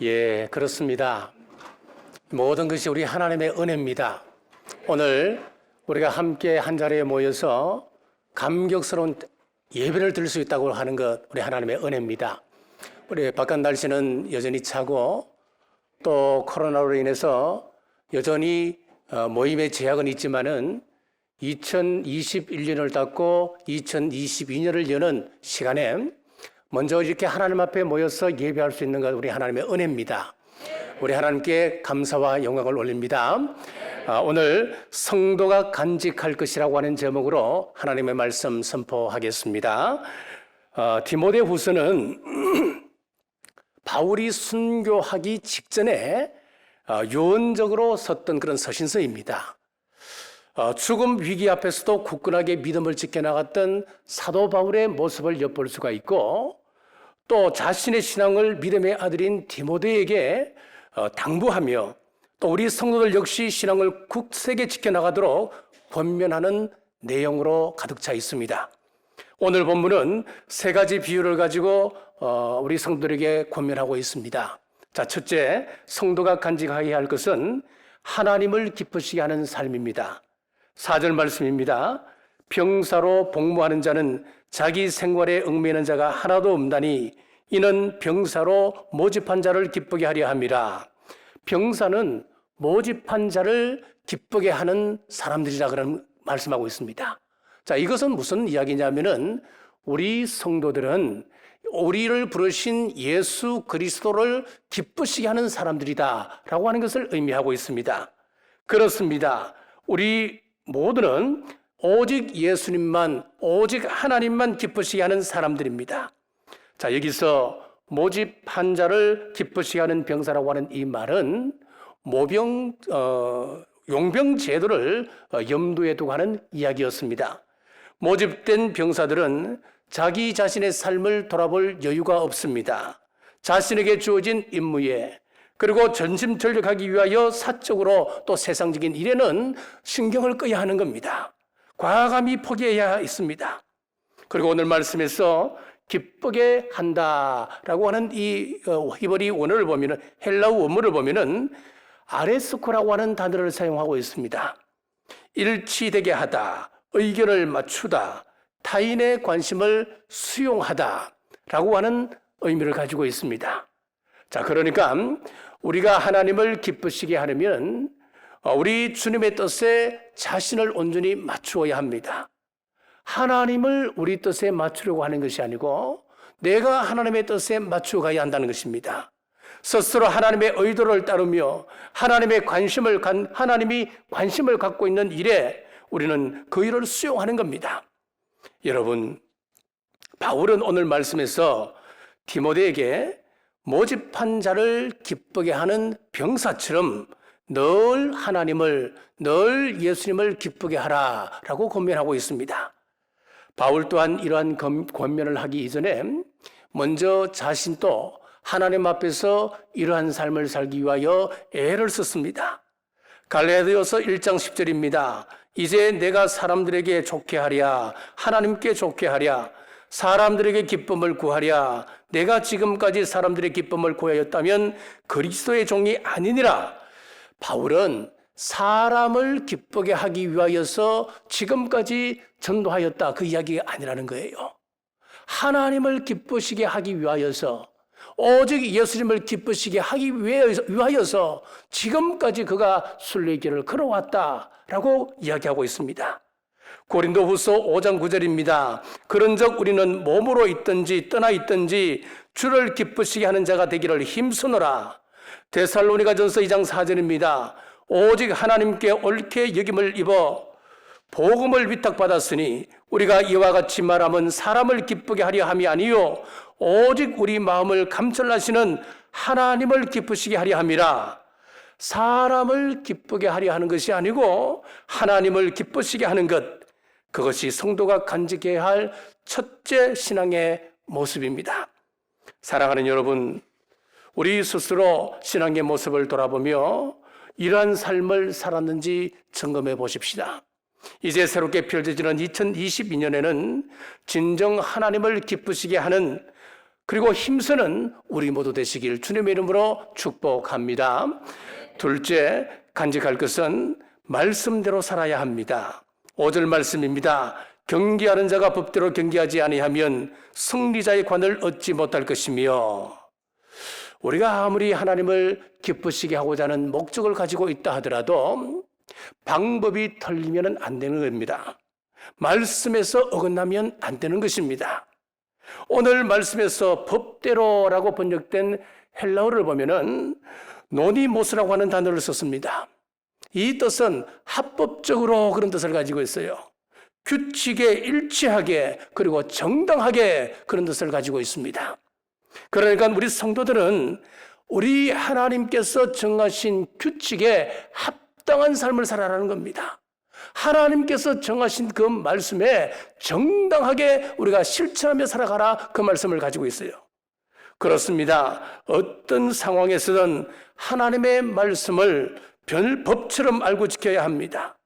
예, 그렇습니다. 모든 것이 우리 하나님의 은혜입니다. 오늘 우리가 함께 한 자리에 모여서 감격스러운 예배를 드릴 수 있다고 하는 것, 우리 하나님의 은혜입니다. 우리 바깥 날씨는 여전히 차고 또 코로나로 인해서 여전히 모임의 제약은 있지만은 2021년을 닫고 2022년을 여는 시간에 먼저 이렇게 하나님 앞에 모여서 예배할 수 있는 것, 우리 하나님의 은혜입니다. 우리 하나님께 감사와 영광을 올립니다. 오늘 성도가 간직할 것이라고 하는 제목으로 하나님의 말씀 선포하겠습니다. 디모데후서는 바울이 순교하기 직전에 유언적으로 썼던 그런 서신서입니다. 죽음 위기 앞에서도 굳건하게 믿음을 지켜나갔던 사도 바울의 모습을 엿볼 수가 있고, 또 자신의 신앙을 믿음의 아들인 디모데에게 당부하며 또 우리 성도들 역시 신앙을 굳세게 지켜나가도록 권면하는 내용으로 가득 차 있습니다. 오늘 본문은 세 가지 비유를 가지고 우리 성도들에게 권면하고 있습니다. 자, 첫째, 성도가 간직하여야 할 것은 하나님을 기쁘시게 하는 삶입니다. 4절 말씀입니다. 병사로 복무하는 자는 자기 생활에 얽매이는 자가 하나도 없나니 이는 병사로 모집한 자를 기쁘게 하려 함이라. 병사는 모집한 자를 기쁘게 하는 사람들이라 그런 말씀하고 있습니다. 자, 이것은 무슨 이야기냐면은 우리 성도들은 우리를 부르신 예수 그리스도를 기쁘시게 하는 사람들이다라고 하는 것을 의미하고 있습니다. 그렇습니다. 우리 모두는 오직 예수님만, 오직 하나님만 기쁘시게 하는 사람들입니다. 자, 여기서 모집한 자를 기쁘시게 하는 병사라고 하는 이 말은 용병 제도를 염두에 두고 하는 이야기였습니다. 모집된 병사들은 자기 자신의 삶을 돌아볼 여유가 없습니다. 자신에게 주어진 임무에, 그리고 전심전력하기 위하여 사적으로 또 세상적인 일에는 신경을 꺼야 하는 겁니다. 과감히 포기해야 있습니다. 그리고 오늘 말씀에서 기쁘게 한다라고 하는 이 히브리 원어를 보면은, 헬라어 원문을 보면은 아레스코라고 하는 단어를 사용하고 있습니다. 일치되게 하다, 의견을 맞추다, 타인의 관심을 수용하다라고 하는 의미를 가지고 있습니다. 자, 그러니까 우리가 하나님을 기쁘시게 하려면 우리 주님의 뜻에 자신을 온전히 맞추어야 합니다. 하나님을 우리 뜻에 맞추려고 하는 것이 아니고 내가 하나님의 뜻에 맞추어 가야 한다는 것입니다. 스스로 하나님의 의도를 따르며 하나님이 관심을 갖고 있는 일에 우리는 그 일을 수용하는 겁니다. 여러분, 바울은 오늘 말씀에서 디모데에게 모집한 자를 기쁘게 하는 병사처럼 늘 하나님을, 늘 예수님을 기쁘게 하라라고 권면하고 있습니다. 바울 또한 이러한 권면을 하기 이전에 먼저 자신도 하나님 앞에서 이러한 삶을 살기 위하여 애를 썼습니다. 갈라디아서 1장 10절입니다. 이제 내가 사람들에게 좋게 하랴, 하나님께 좋게 하랴, 사람들에게 기쁨을 구하랴. 내가 지금까지 사람들의 기쁨을 구하였다면 그리스도의 종이 아니니라. 바울은 사람을 기쁘게 하기 위하여서 지금까지 전도하였다, 그 이야기가 아니라는 거예요. 하나님을 기쁘시게 하기 위하여서, 오직 예수님을 기쁘시게 하기 위하여서 지금까지 그가 순례길을 걸어왔다라고 이야기하고 있습니다. 고린도후서 5장 9절입니다. 그런즉 우리는 몸으로 있든지 떠나 있든지 주를 기쁘시게 하는 자가 되기를 힘쓰노라. 데살로니가전서 2장 4절입니다. 오직 하나님께 옳게 여김을 입어 복음을 위탁받았으니 우리가 이와 같이 말하면 사람을 기쁘게 하려 함이 아니요 오직 우리 마음을 감찰하시는 하나님을 기쁘시게 하려 함이라. 사람을 기쁘게 하려 하는 것이 아니고 하나님을 기쁘시게 하는 것, 그것이 성도가 간직해야 할 첫째 신앙의 모습입니다. 사랑하는 여러분, 우리 스스로 신앙의 모습을 돌아보며 이러한 삶을 살았는지 점검해 보십시다. 이제 새롭게 펼쳐지는 2022년에는 진정 하나님을 기쁘시게 하는 그리고 힘쓰는 우리 모두 되시길 주님의 이름으로 축복합니다. 둘째, 간직할 것은 말씀대로 살아야 합니다. 5절 말씀입니다. 경계하는 자가 법대로 경계하지 아니하면 승리자의 관을 얻지 못할 것이며, 우리가 아무리 하나님을 기쁘시게 하고자 하는 목적을 가지고 있다 하더라도 방법이 틀리면 안 되는 겁니다. 말씀에서 어긋나면 안 되는 것입니다. 오늘 말씀에서 법대로라고 번역된 헬라어를 보면은 노니모스라고 하는 단어를 썼습니다. 이 뜻은 합법적으로 그런 뜻을 가지고 있어요. 규칙에 일치하게 그리고 정당하게 그런 뜻을 가지고 있습니다. 그러니까 우리 성도들은 우리 하나님께서 정하신 규칙에 합당한 삶을 살아라는 겁니다. 하나님께서 정하신 그 말씀에 정당하게 우리가 실천하며 살아가라, 그 말씀을 가지고 있어요. 그렇습니다. 어떤 상황에서든 하나님의 말씀을 법처럼 알고 지켜야 합니다.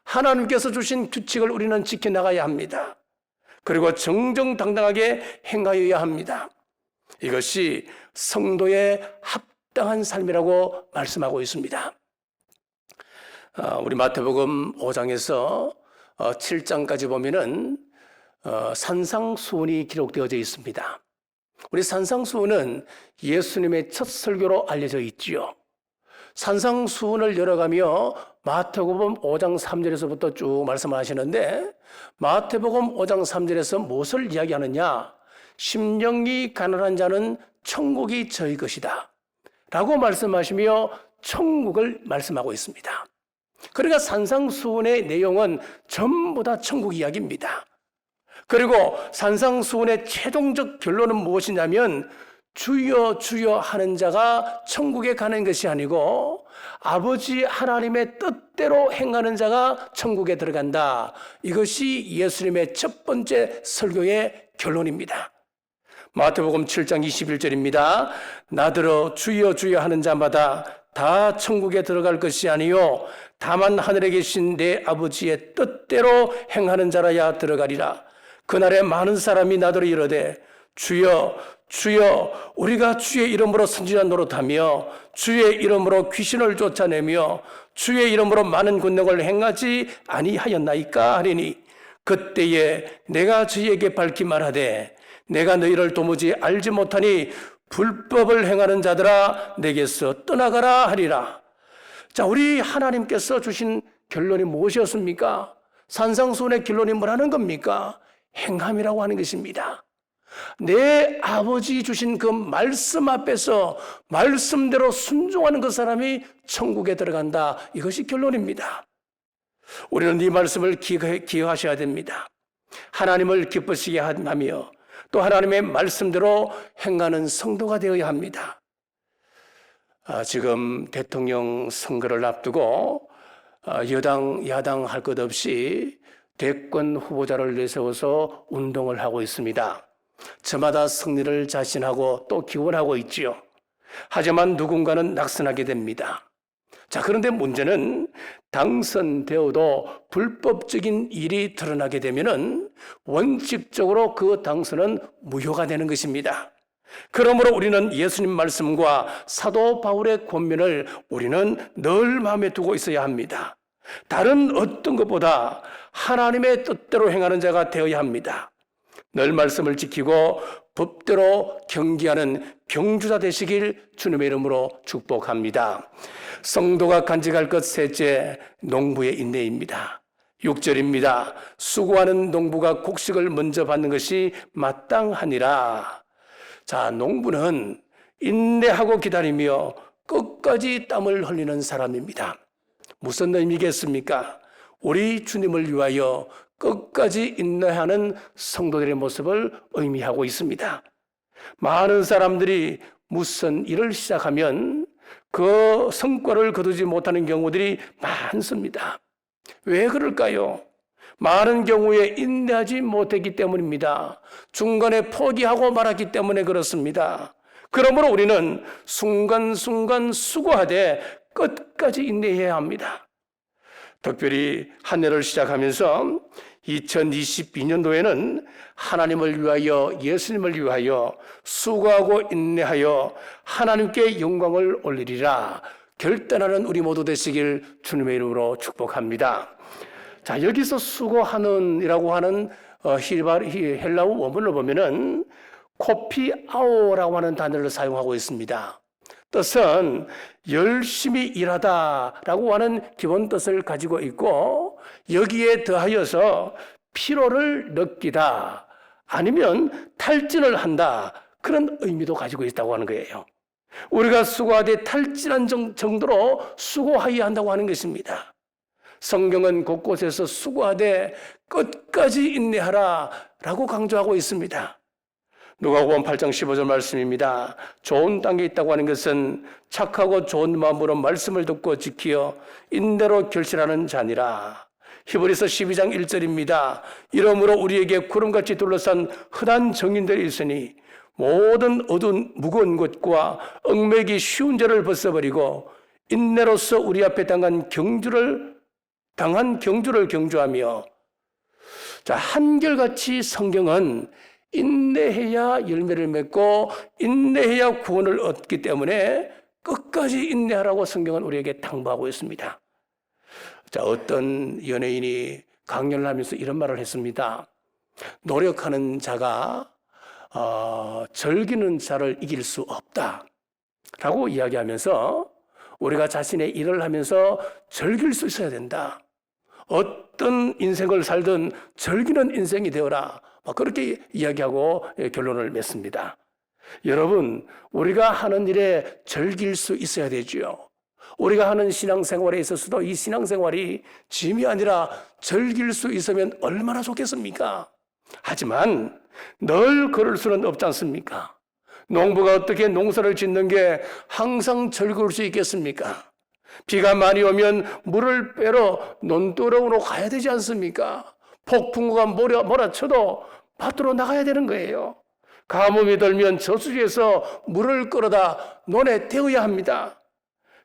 하나님께서 주신 규칙을 우리는 지켜나가야 합니다. 그리고 정정당당하게 행하여야 합니다. 이것이 성도의 합당한 삶이라고 말씀하고 있습니다. 우리 마태복음 5장에서 7장까지 보면은 산상수훈이 기록되어져 있습니다. 우리 산상수훈은 예수님의 첫 설교로 알려져 있지요. 산상수훈을 열어가며 마태복음 5장 3절에서부터 쭉 말씀하시는데, 마태복음 5장 3절에서 무엇을 이야기하느냐? 심령이 가난한 자는 천국이 저희 것이다 라고 말씀하시며 천국을 말씀하고 있습니다. 그러니까 산상수훈의 내용은 전부 다 천국 이야기입니다. 그리고 산상수훈의 최종적 결론은 무엇이냐면, 주여 주여 하는 자가 천국에 가는 것이 아니고 아버지 하나님의 뜻대로 행하는 자가 천국에 들어간다. 이것이 예수님의 첫 번째 설교의 결론입니다. 마태복음 7장 21절입니다. 나더러 주여 주여 하는 자마다 다 천국에 들어갈 것이 아니요 다만 하늘에 계신 내 아버지의 뜻대로 행하는 자라야 들어가리라. 그날에 많은 사람이 나더러 이르되 주여 주여 우리가 주의 이름으로 선지자 노릇하며 주의 이름으로 귀신을 쫓아내며 주의 이름으로 많은 권능을 행하지 아니하였나이까 하리니, 그때에 내가 저희에게 밝히 말하되 내가 너희를 도무지 알지 못하니 불법을 행하는 자들아 내게서 떠나가라 하리라. 자, 우리 하나님께서 주신 결론이 무엇이었습니까? 산상수훈의 결론이 뭐라는 겁니까? 행함이라고 하는 것입니다. 내 아버지 주신 그 말씀 앞에서 말씀대로 순종하는 그 사람이 천국에 들어간다. 이것이 결론입니다. 우리는 이 말씀을 기억하셔야 됩니다. 하나님을 기쁘시게 하며 또 하나님의 말씀대로 행하는 성도가 되어야 합니다. 지금 대통령 선거를 앞두고 여당 야당 할 것 없이 대권 후보자를 내세워서 운동을 하고 있습니다. 저마다 승리를 자신하고 또 기원하고 있지요. 하지만 누군가는 낙선하게 됩니다. 자, 그런데 문제는 당선되어도 불법적인 일이 드러나게 되면은 원칙적으로 그 당선은 무효가 되는 것입니다. 그러므로 우리는 예수님 말씀과 사도 바울의 권면을 우리는 늘 마음에 두고 있어야 합니다. 다른 어떤 것보다 하나님의 뜻대로 행하는 자가 되어야 합니다. 늘 말씀을 지키고 법대로 경계하는 병주자 되시길 주님의 이름으로 축복합니다. 성도가 간직할 것 셋째, 농부의 인내입니다. 6절입니다. 수고하는 농부가 곡식을 먼저 받는 것이 마땅하니라. 자, 농부는 인내하고 기다리며 끝까지 땀을 흘리는 사람입니다. 무슨 의미겠습니까? 우리 주님을 위하여 끝까지 인내하는 성도들의 모습을 의미하고 있습니다. 많은 사람들이 무슨 일을 시작하면 그 성과를 거두지 못하는 경우들이 많습니다. 왜 그럴까요? 많은 경우에 인내하지 못했기 때문입니다. 중간에 포기하고 말았기 때문에 그렇습니다. 그러므로 우리는 순간순간 수고하되 끝까지 인내해야 합니다. 특별히 한 해를 시작하면서 2022년도에는 하나님을 위하여, 예수님을 위하여 수고하고 인내하여 하나님께 영광을 올리리라 결단하는 우리 모두 되시길 주님의 이름으로 축복합니다. 자, 여기서 수고하는이라고 하는 헬라어 원문을 보면은 코피아오라고 하는 단어를 사용하고 있습니다. 뜻은 열심히 일하다라고 하는 기본 뜻을 가지고 있고, 여기에 더하여서 피로를 느끼다 아니면 탈진을 한다, 그런 의미도 가지고 있다고 하는 거예요. 우리가 수고하되 탈진한 정도로 수고하여야 한다고 하는 것입니다. 성경은 곳곳에서 수고하되 끝까지 인내하라 라고 강조하고 있습니다. 누가복음 8장 15절 말씀입니다. 좋은 땅에 있다고 하는 것은 착하고 좋은 마음으로 말씀을 듣고 지키어 인내로 결실하는 자니라. 히브리서 12장 1절입니다. 이러므로 우리에게 구름같이 둘러싼 흔한 정인들이 있으니 모든 어두운 무거운 것과 얽매기 쉬운 죄를 벗어버리고 인내로서 우리 앞에 당한 경주를 경주하며, 자, 한결같이 성경은 인내해야 열매를 맺고 인내해야 구원을 얻기 때문에 끝까지 인내하라고 성경은 우리에게 당부하고 있습니다. 자, 어떤 연예인이 강연을 하면서 이런 말을 했습니다. 노력하는 자가 즐기는 자를 이길 수 없다 라고 이야기하면서 우리가 자신의 일을 하면서 즐길 수 있어야 된다. 어떤 인생을 살든 즐기는 인생이 되어라, 그렇게 이야기하고 결론을 맺습니다. 여러분, 우리가 하는 일에 즐길 수 있어야 되지요. 우리가 하는 신앙생활에 있어서도 이 신앙생활이 짐이 아니라 즐길 수 있으면 얼마나 좋겠습니까? 하지만 늘 그럴 수는 없지 않습니까? 농부가 어떻게 농사를 짓는 게 항상 즐거울 수 있겠습니까? 비가 많이 오면 물을 빼러 논두렁으로 가야 되지 않습니까? 폭풍우가 몰아쳐도 밭으로 나가야 되는 거예요. 가뭄이 들면 저수지에서 물을 끌어다 논에 태워야 합니다.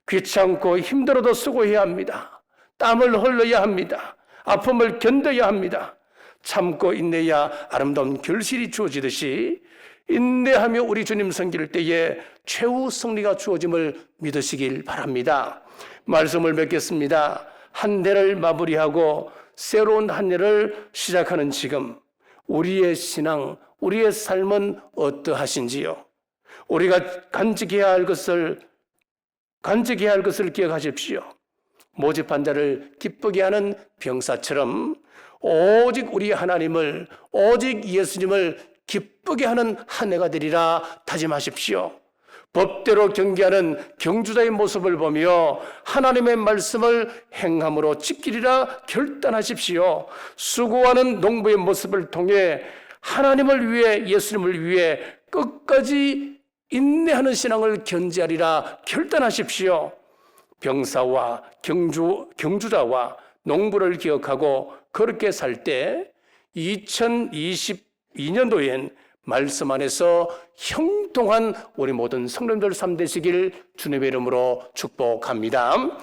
귀찮고 힘들어도 수고해야 합니다. 땀을 흘려야 합니다. 아픔을 견뎌야 합니다. 참고 인내야 아름다운 결실이 주어지듯이 인내하며 우리 주님 섬길 때에 최후 승리가 주어짐을 믿으시길 바랍니다. 말씀을 맺겠습니다. 한 해를 마무리하고 새로운 한 해를 시작하는 지금, 우리의 신앙, 우리의 삶은 어떠하신지요? 우리가 간직해야 할 것을 기억하십시오. 모집한 자를 기쁘게 하는 병사처럼 오직 우리 하나님을, 오직 예수님을 기쁘게 하는 한 해가 되리라 다짐하십시오. 법대로 경계하는 경주자의 모습을 보며 하나님의 말씀을 행함으로 지키리라 결단하십시오. 수고하는 농부의 모습을 통해 하나님을 위해, 예수님을 위해 끝까지 인내하는 신앙을 견지하리라 결단하십시오. 병사와 경주자와 농부를 기억하고 그렇게 살 때 2022년도엔 말씀 안에서 형통한 우리 모든 성도님들 삶 되시길 주님의 이름으로 축복합니다.